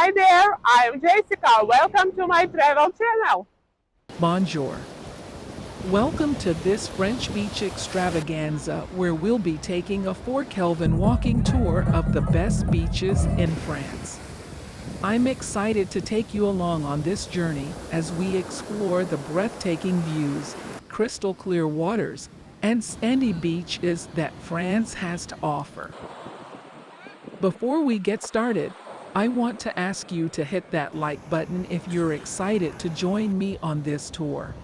Hi there, I'm Jessica. Welcome to my travel channel. Bonjour. Welcome to this French beach extravaganza where we'll be taking a 4 Kelvin walking tour of the best beaches in France. I'm excited to take you along on this journey as we explore the breathtaking views, crystal clear waters, and sandy beaches that France has to offer. Before we get started, I want to ask you to hit that like button if you're excited to join me on this tour.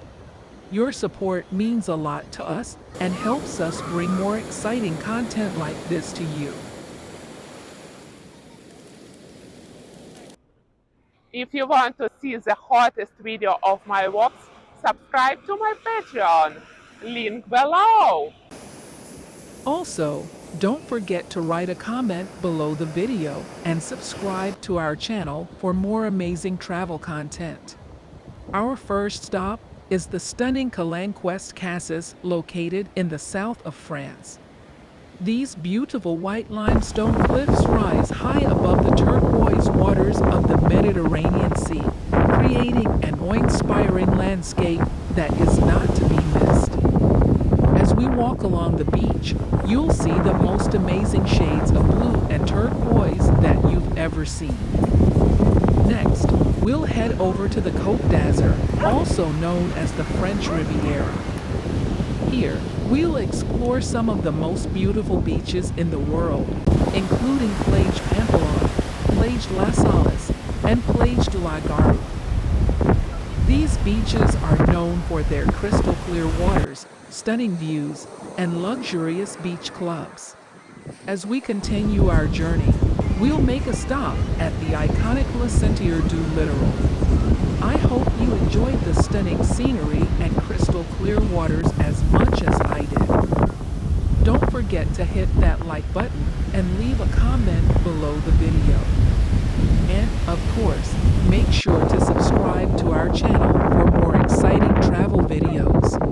Your support means a lot to us and helps us bring more exciting content like this to you. If you want to see the hottest video of my walks, subscribe to my Patreon. Link below. Also, don't forget to write a comment below the video and subscribe to our channel for more amazing travel content. Our first stop is the stunning Coastline Casas located in the south of France. These beautiful white limestone cliffs rise high above the turquoise waters of the Mediterranean Sea, creating an awe-inspiring landscape that is not to be missed. As we walk along the beach, you'll see the most amazing shades of blue and turquoise that you've ever seen. Next, we'll head over to the Cote d'Azur, also known as the French Riviera. Here, we'll explore some of the most beautiful beaches in the world, including Plage Pampelon, Plage La Salas, and Plage de la Garde. These beaches are known for their crystal clear waters, stunning views, and luxurious beach clubs. As we continue our journey, we'll make a stop at the iconic Le Sentier du Littoral. I hope you enjoyed the stunning scenery and crystal clear waters as much as I did. Don't forget to hit that like button and leave a comment below the video. And, of course, make sure to subscribe to our channel for more exciting travel videos.